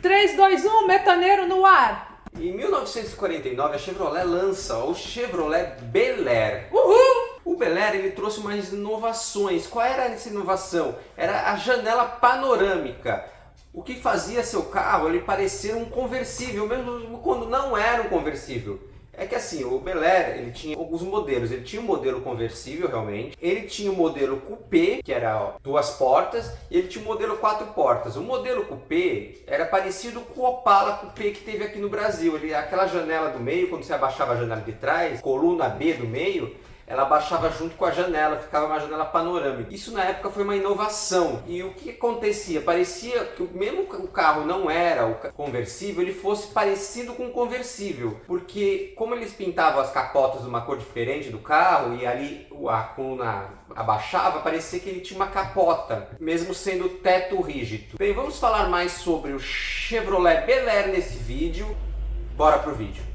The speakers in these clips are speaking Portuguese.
3, 2, 1, metaneiro no ar! Em 1949, a Chevrolet lança o Chevrolet Bel Air. Uhul! O Bel Air ele trouxe umas inovações. Qual era essa inovação? Era a janela panorâmica. O que fazia seu carro ele parecer um conversível, mesmo quando não era um conversível. É que assim, o Bel Air, ele tinha alguns modelos. Ele tinha um modelo conversível, realmente. Ele tinha o modelo coupé, que era duas portas. E ele tinha o modelo quatro portas. O modelo coupé era parecido com o Opala coupé que teve aqui no Brasil. Aquela janela do meio, quando você abaixava a janela de trás, coluna B do meio, ela abaixava junto com a janela, ficava uma janela panorâmica. Isso na época foi uma inovação. E o que acontecia? Parecia que mesmo o carro não era o conversível, ele fosse parecido com o conversível. Porque como eles pintavam as capotas de uma cor diferente do carro e ali a coluna abaixava, parecia que ele tinha uma capota, mesmo sendo teto rígido. Bem, vamos falar mais sobre o Chevrolet Bel Air nesse vídeo. Bora pro vídeo.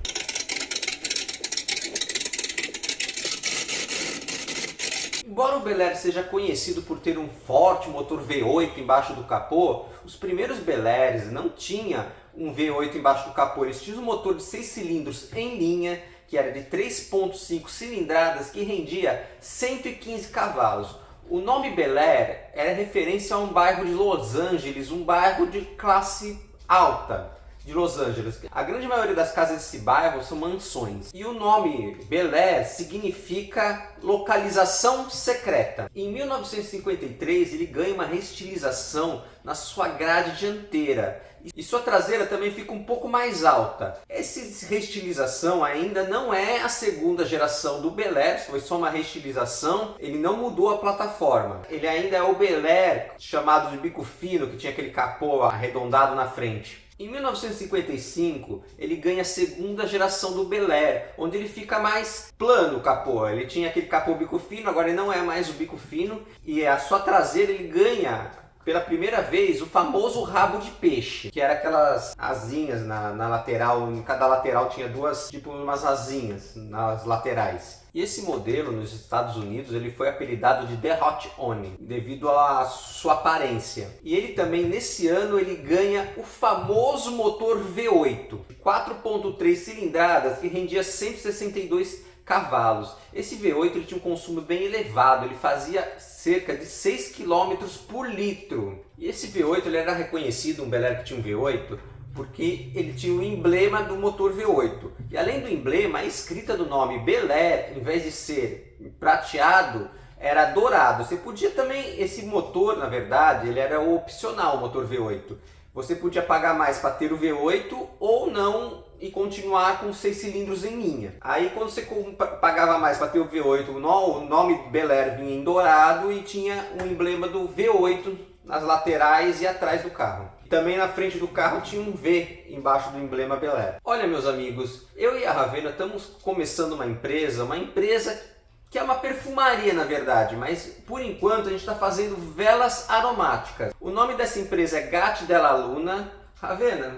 Embora o Bel Air seja conhecido por ter um forte motor V8 embaixo do capô, os primeiros Bel Airs não tinham um V8 embaixo do capô. Eles tinham um motor de 6 cilindros em linha, que era de 3.5 cilindradas, que rendia 115 cavalos. O nome Bel Air era referência a um bairro de Los Angeles, um bairro de classe alta de Los Angeles. A grande maioria das casas desse bairro são mansões. E o nome Bel Air significa localização secreta. Em 1953 ele ganha uma reestilização na sua grade dianteira. E sua traseira também fica um pouco mais alta. Essa reestilização ainda não é a segunda geração do Bel Air, foi só uma reestilização, ele não mudou a plataforma. Ele ainda é o Bel Air chamado de bico fino, que tinha aquele capô arredondado na frente. Em 1955, ele ganha a segunda geração do Bel Air, onde ele fica mais plano o capô. Ele tinha aquele capô bico fino, agora ele não é mais o bico fino. E a sua traseira ele ganha, pela primeira vez, o famoso rabo de peixe, que era aquelas asinhas na lateral. Em cada lateral tinha duas, tipo umas asinhas nas laterais. E esse modelo nos Estados Unidos ele foi apelidado de The Hot One devido à sua aparência. E ele também nesse ano ele ganha o famoso motor V8, 4.3 cilindradas que rendia 162 cavalos. Esse V8 ele tinha um consumo bem elevado, ele fazia cerca de 6 km por litro. E esse V8 ele era reconhecido, um Bel Air que tinha um V8, porque ele tinha o emblema do motor V8. E além do emblema, a escrita do nome Bel Air, em vez de ser prateado, era dourado. Você podia também, esse motor na verdade, ele era opcional, o motor V8. Você podia pagar mais para ter o V8 ou não e continuar com 6 cilindros em linha. Aí quando você pagava mais para ter o V8, o nome Bel Air vinha em dourado e tinha o emblema do V8 nas laterais e atrás do carro. Também na frente do carro tinha um V embaixo do emblema Bel Air. Olha meus amigos, eu e a Ravena estamos começando uma empresa que é uma perfumaria na verdade, mas por enquanto a gente está fazendo velas aromáticas. O nome dessa empresa é Gatti della Luna. Ravena,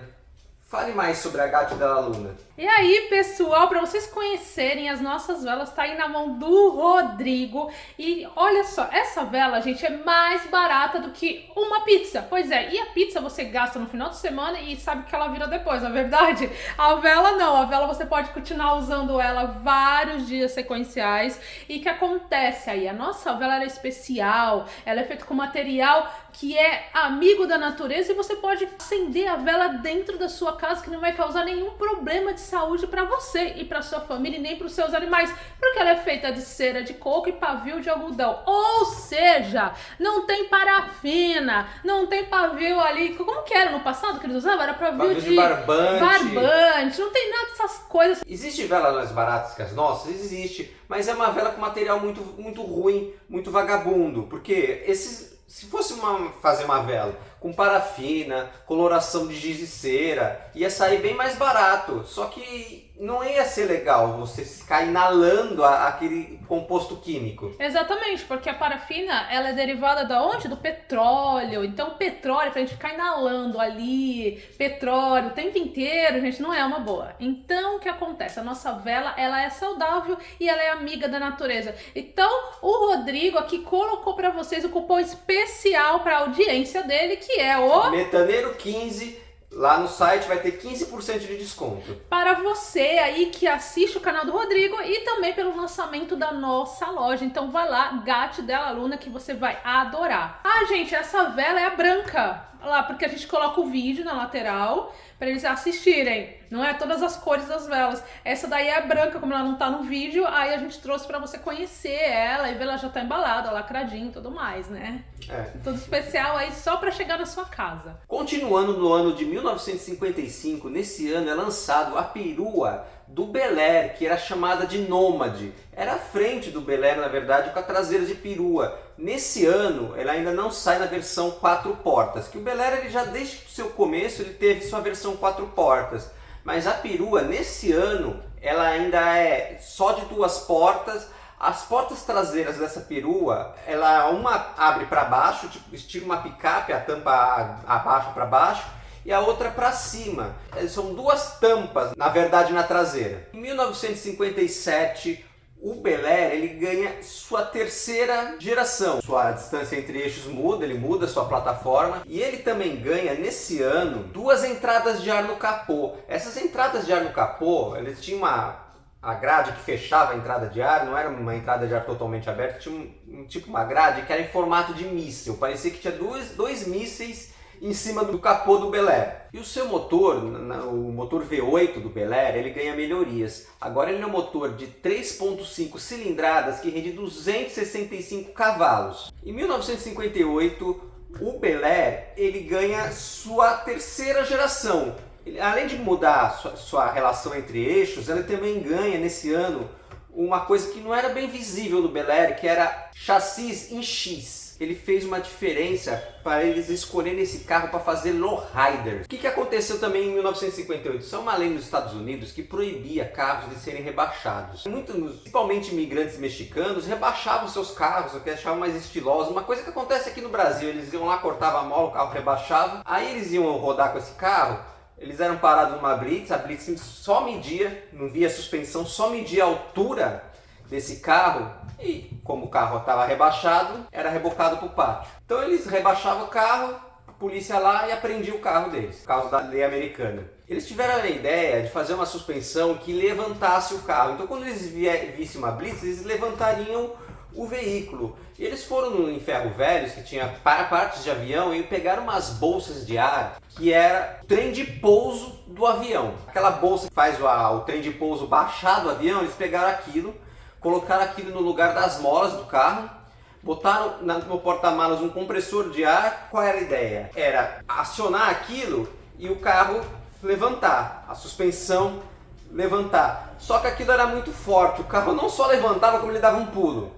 fale mais sobre a Gatti della Luna. E aí, pessoal, para vocês conhecerem as nossas velas, tá aí na mão do Rodrigo. E olha só, essa vela, gente, é mais barata do que uma pizza. Pois é, e a pizza você gasta no final de semana e sabe que ela vira depois, na verdade? A vela não, a vela você pode continuar usando ela vários dias sequenciais. E o que acontece aí? A nossa vela é especial, ela é feita com material que é amigo da natureza e você pode acender a vela dentro da sua casa que não vai causar nenhum problema de saúde para você e para sua família e nem para os seus animais, porque ela é feita de cera de coco e pavio de algodão, ou seja, não tem parafina, não tem pavio ali, como que era no passado que eles usavam? Era pavio de barbante, não tem nada dessas coisas. Existe vela mais baratas que as nossas? Existe, mas é uma vela com material muito ruim, muito vagabundo, porque se fosse fazer uma vela com parafina, coloração de giz de cera, ia sair bem mais barato. Só que não ia ser legal você ficar inalando aquele composto químico. Exatamente, porque a parafina ela é derivada da onde? Do petróleo. Então o petróleo, pra gente ficar inalando ali, petróleo o tempo inteiro, gente, não é uma boa. Então o que acontece? A nossa vela, ela é saudável e ela é amiga da natureza. Então o Rodrigo aqui colocou pra vocês o cupom especial pra audiência dele, que é o Metaneiro 15. Lá no site vai ter 15% de desconto. Para você aí que assiste o canal do Rodrigo e também pelo lançamento da nossa loja. Então vai lá, Gato Della Luna, que você vai adorar. Ah, gente, essa vela é a branca. Olha lá, porque a gente coloca o vídeo na lateral para eles assistirem. Não é todas as cores das velas. Essa daí é a branca, como ela não tá no vídeo, aí a gente trouxe para você conhecer ela e ver ela já tá embalada, lacradinha e tudo mais, né? Tudo especial aí só para chegar na sua casa. Continuando no ano de 1955, nesse ano é lançado a perua do Bel Air, que era chamada de Nômade. Era a frente do Bel Air, na verdade, com a traseira de perua. Nesse ano, ela ainda não sai na versão 4 portas, que o Bel Air, ele já desde o seu começo, ele teve sua versão 4 portas. Mas a perua, nesse ano, ela ainda é só de 2 portas. As portas traseiras dessa perua, uma abre para baixo, tipo estilo uma picape, a tampa abaixa para baixo, e a outra para cima. São 2 tampas, na verdade, na traseira. Em 1957, o Bel Air, ele ganha sua 3ª geração. Sua distância entre eixos muda, ele muda sua plataforma. E ele também ganha, nesse ano, 2 entradas de ar no capô. Essas entradas de ar no capô, eles tinham a grade que fechava a entrada de ar, não era uma entrada de ar totalmente aberta, tinha tipo uma grade que era em formato de míssil. Parecia que tinha dois mísseis em cima do capô do Bel Air. E o seu motor, o motor V8 do Bel Air, ele ganha melhorias. Agora ele é um motor de 3.5 cilindradas que rende 265 cavalos. Em 1958, o Bel Air, ele ganha sua 3ª geração. Além de mudar sua relação entre eixos, ele também ganha nesse ano uma coisa que não era bem visível no Bel Air, que era chassis em X. Ele fez uma diferença para eles escolherem esse carro para fazer lowrider. O que aconteceu também em 1958? Isso é uma lei nos Estados Unidos que proibia carros de serem rebaixados. Muitos, principalmente imigrantes mexicanos, rebaixavam seus carros, o que achavam mais estilosos. Uma coisa que acontece aqui no Brasil, eles iam lá, cortavam a mola, o carro rebaixava, aí eles iam rodar com esse carro. Eles eram parados numa blitz, a blitz só media, não via suspensão, só media a altura desse carro e, como o carro estava rebaixado, era rebocado para o pátio. Então eles rebaixavam o carro, a polícia lá e apreendia o carro deles, por causa da lei americana. Eles tiveram a ideia de fazer uma suspensão que levantasse o carro. Então quando eles vissem uma blitz, eles levantariam o veículo. E eles foram em Ferro Velhos, que tinha partes de avião, e pegaram umas bolsas de ar, que era o trem de pouso do avião. Aquela bolsa que faz o trem de pouso baixar do avião, eles pegaram aquilo, colocaram aquilo no lugar das molas do carro, botaram no porta-malas um compressor de ar. Qual era a ideia? Era acionar aquilo e o carro levantar, a suspensão levantar. Só que aquilo era muito forte, o carro não só levantava, como ele dava um pulo.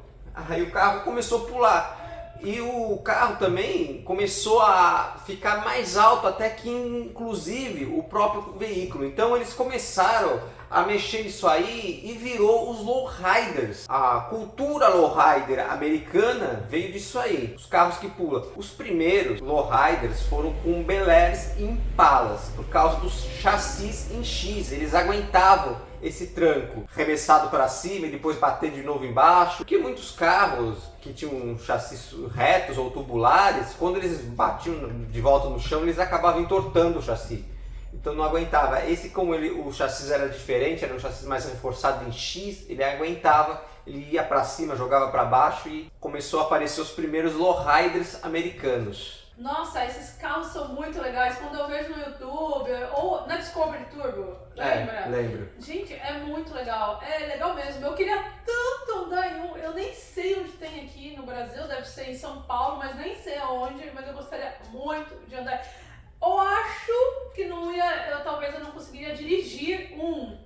Aí o carro começou a pular e o carro também começou a ficar mais alto, até que inclusive o próprio veículo. Então eles começaram a mexer nisso aí e virou os lowriders. A cultura lowrider americana veio disso aí, os carros que pulam. Os primeiros lowriders foram com Bel Airs e Impalas, por causa dos chassis em X, eles aguentavam esse tranco arremessado para cima e depois bater de novo embaixo. Porque muitos carros que tinham chassis retos ou tubulares, quando eles batiam de volta no chão, eles acabavam entortando o chassi. Então não aguentava. Esse, como o chassi era diferente, era um chassi mais reforçado em X, ele aguentava, ele ia para cima, jogava para baixo e começou a aparecer os primeiros lowriders americanos. Nossa, esses carros são muito legais. Quando eu vejo no YouTube ou na Discovery Turbo, lembra? Lembro. Gente, é muito legal. É legal mesmo. Eu queria tanto andar em um. Eu nem sei onde tem aqui no Brasil, deve ser em São Paulo, mas nem sei aonde. Mas eu gostaria muito de andar. Eu acho que talvez eu não conseguiria dirigir um.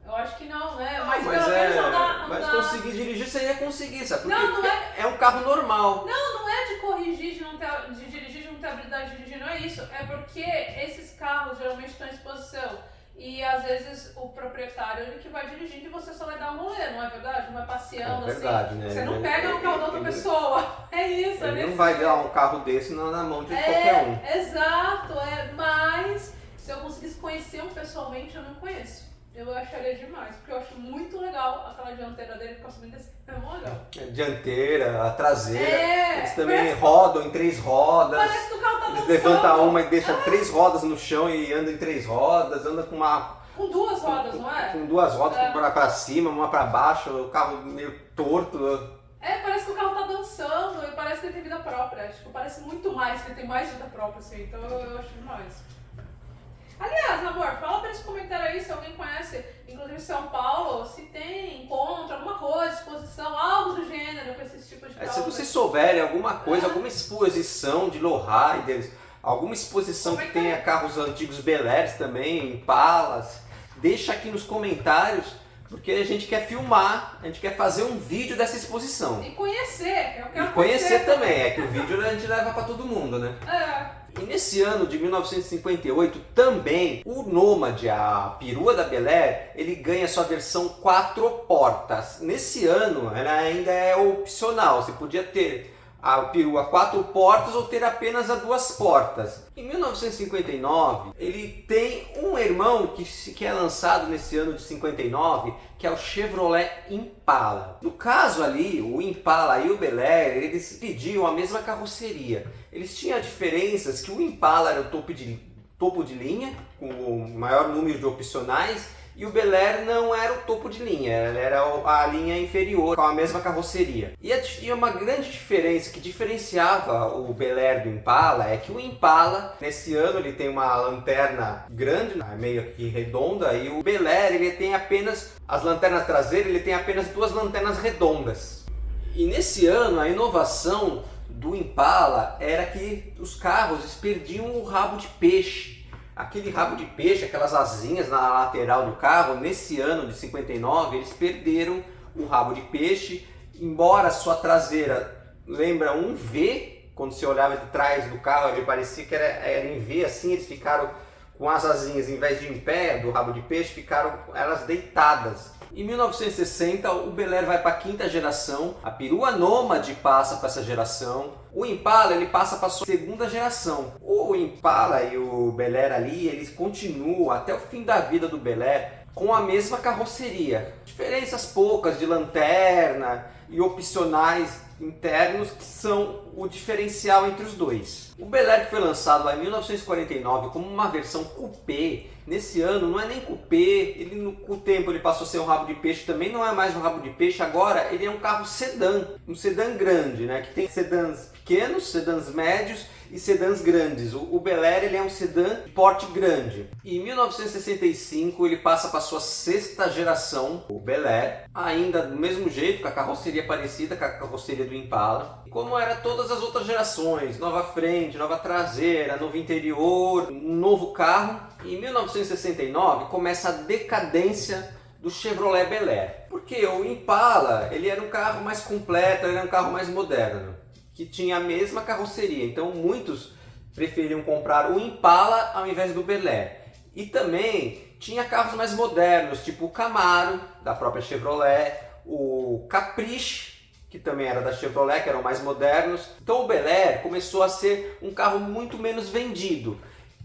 Eu acho que não, né? Mas pelo menos andar. Mas conseguir dirigir você ia conseguir, sabe? Porque Não é um carro normal. Não é de corrigir, de dirigir, de não ter habilidade de dirigir, não é isso. É porque esses carros geralmente estão em exposição. E às vezes o proprietário ele que vai dirigindo e você só vai dar um rolê, não é verdade? Não vai passeando verdade, assim. né? Você não pega o carro da outra pessoa. É isso, Ele não vai dar um carro desse na mão de qualquer um. Exato, mas se eu conseguisse conhecer um pessoalmente, eu não conheço. Eu acharia demais, porque eu acho muito legal aquela dianteira dele, fica subindo assim, é muito legal. A dianteira, a traseira, eles também parece, rodam em 3 rodas. Parece que o carro tá Eles dançando. levantam uma e deixam 3 rodas no chão e andam em 3 rodas, anda com uma... Com 2 rodas, não é? Com 2 rodas, uma pra cima, uma pra baixo, o carro meio torto. Parece que o carro tá dançando e parece que ele tem vida própria. Tipo, parece muito mais, que ele tem mais vida própria, assim. Então eu acho demais. Aliás, amor, fala pra esse comentário aí se alguém conhece, inclusive São Paulo, se tem, encontra, alguma coisa, exposição, algo do gênero com esses tipos de carro. Se vocês souberem alguma coisa, alguma exposição de lowriders, alguma exposição que tenha carros antigos Bel Airs também, Impalas, deixa aqui nos comentários, porque a gente quer filmar, a gente quer fazer um vídeo dessa exposição. E conhecer, eu quero conhecer também, é que o vídeo a gente leva pra todo mundo, né? É. E nesse ano de 1958, também, o Nômade, a perua da Bel Air, ele ganha sua versão 4 portas. Nesse ano, ela ainda é opcional, você podia ter a perua 4 portas ou ter apenas a 2 portas. Em 1959, ele tem um irmão que é lançado nesse ano de 59, que é o Chevrolet Impala. No caso ali, o Impala e o Bel Air, eles pediam a mesma carroceria. Eles tinham diferenças que o Impala era o topo de linha, com o maior número de opcionais, e o Bel Air não era o topo de linha, ela era a linha inferior, com a mesma carroceria. E tinha uma grande diferença que diferenciava o Bel Air do Impala, é que o Impala, nesse ano, ele tem uma lanterna grande, meio que redonda, e o Bel Air, ele tem apenas, as lanternas traseiras, ele tem apenas 2 lanternas redondas. E nesse ano, a inovação do Impala era que os carros eles perdiam o rabo de peixe. Aquele rabo de peixe, aquelas asinhas na lateral do carro, nesse ano de 59, eles perderam o rabo de peixe, embora a sua traseira lembra um V, quando você olhava de trás do carro, ele parecia que era em V, assim, eles ficaram com as asinhas, em vez de em pé do rabo de peixe, ficaram elas deitadas. Em 1960, o Bel Air vai para a 5ª geração, a perua Nômade passa para essa geração, o Impala ele passa para a sua 2ª geração. O Impala e o Bel Air ali, eles continuam até o fim da vida do Bel Air com a mesma carroceria. Diferenças poucas de lanterna e opcionais internos que são o diferencial entre os dois. O Bel Air que foi lançado lá em 1949 como uma versão coupé, nesse ano não é nem coupé, ele com o tempo ele passou a ser um rabo de peixe, também não é mais um rabo de peixe, agora ele é um carro sedã, um sedã grande, né? Que tem sedãs pequenos, sedãs médios e sedãs grandes. O Bel Air ele é um sedã de porte grande. E em 1965 ele passa para a sua 6ª geração, o Bel Air, ainda do mesmo jeito, com a carroceria parecida com a carroceria do Impala. Como era todas as outras gerações, nova frente, nova traseira, novo interior, um novo carro. E em 1969 começa a decadência do Chevrolet Bel Air. Porque o Impala ele era um carro mais completo, ele era um carro mais moderno, que tinha a mesma carroceria. Então muitos preferiam comprar o Impala ao invés do Bel Air. E também tinha carros mais modernos, tipo o Camaro, da própria Chevrolet, o Caprice, que também era da Chevrolet, que eram mais modernos. Então o Bel Air começou a ser um carro muito menos vendido.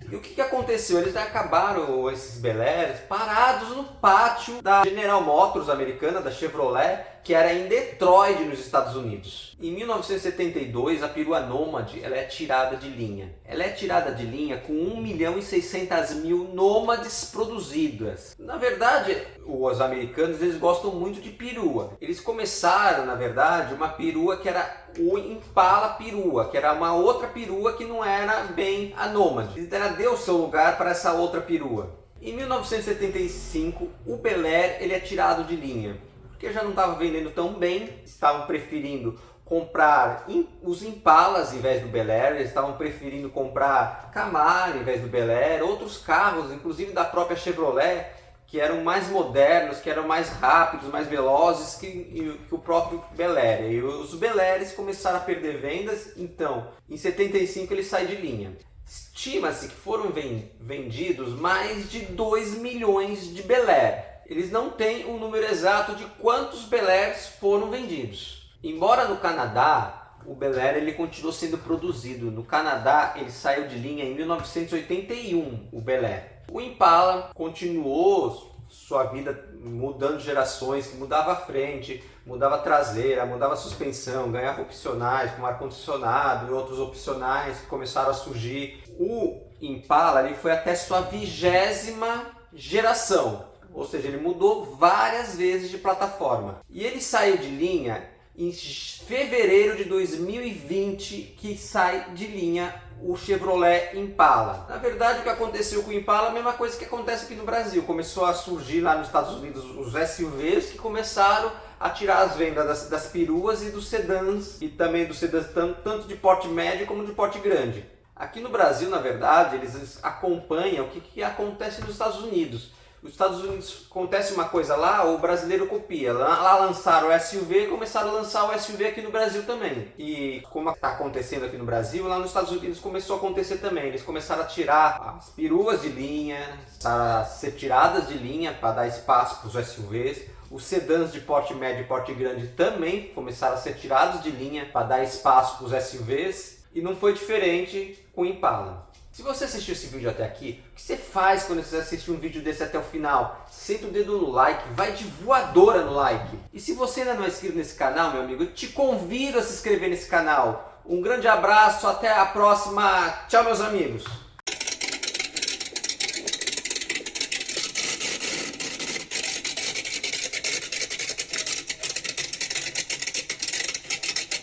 E o que aconteceu? Eles acabaram, esses Bel Airs, parados no pátio da General Motors americana, da Chevrolet, que era em Detroit, nos Estados Unidos. Em 1972, a perua Nômade ela é tirada de linha. Ela é tirada de linha com 1.600.000 Nômades produzidas. Na verdade, os americanos eles gostam muito de perua. Eles começaram, na verdade, uma perua que era o Impala perua, que era uma outra perua que não era bem a Nômade. Ela deu seu lugar para essa outra perua. Em 1975, o Bel Air ele é tirado de linha, porque já não estava vendendo tão bem, estavam preferindo comprar os Impalas em vez do Bel Air, eles estavam preferindo comprar Camaro em vez do Bel Air, outros carros, inclusive da própria Chevrolet, que eram mais modernos, que eram mais rápidos, mais velozes que o próprio Bel Air. E os Bel Airs começaram a perder vendas, então em 75 ele sai de linha. Estima-se que foram vendidos mais de 2 milhões de Bel Air. Eles não têm um número exato de quantos Bel Airs foram vendidos. Embora no Canadá, o Bel Air ele continuou sendo produzido. No Canadá, ele saiu de linha em 1981, o Bel Air. O Impala continuou sua vida mudando gerações, que mudava a frente, mudava a traseira, mudava a suspensão, ganhava opcionais como ar-condicionado e outros opcionais que começaram a surgir. O Impala ele foi até sua 20ª geração, ou seja, ele mudou várias vezes de plataforma. E ele saiu de linha em fevereiro de 2020, que sai de linha o Chevrolet Impala. Na verdade, o que aconteceu com o Impala é a mesma coisa que acontece aqui no Brasil. Começou a surgir lá nos Estados Unidos os SUVs que começaram a tirar as vendas das peruas e dos sedãs, e também dos sedãs tanto de porte médio como de porte grande. Aqui no Brasil, na verdade, eles acompanham o que acontece nos Estados Unidos. Nos Estados Unidos acontece uma coisa lá, o brasileiro copia. Lá lançaram o SUV e começaram a lançar o SUV aqui no Brasil também. E como está acontecendo aqui no Brasil, lá nos Estados Unidos começou a acontecer também. Eles começaram a tirar as peruas de linha, a ser tiradas de linha para dar espaço para os SUVs. Os sedãs de porte médio e porte grande também começaram a ser tirados de linha para dar espaço para os SUVs. E não foi diferente com o Impala. Se você assistiu esse vídeo até aqui, o que você faz quando você assiste um vídeo desse até o final? Senta o dedo no like, vai de voadora no like. E se você ainda não é inscrito nesse canal, meu amigo, eu te convido a se inscrever nesse canal. Um grande abraço, até a próxima. Tchau, meus amigos.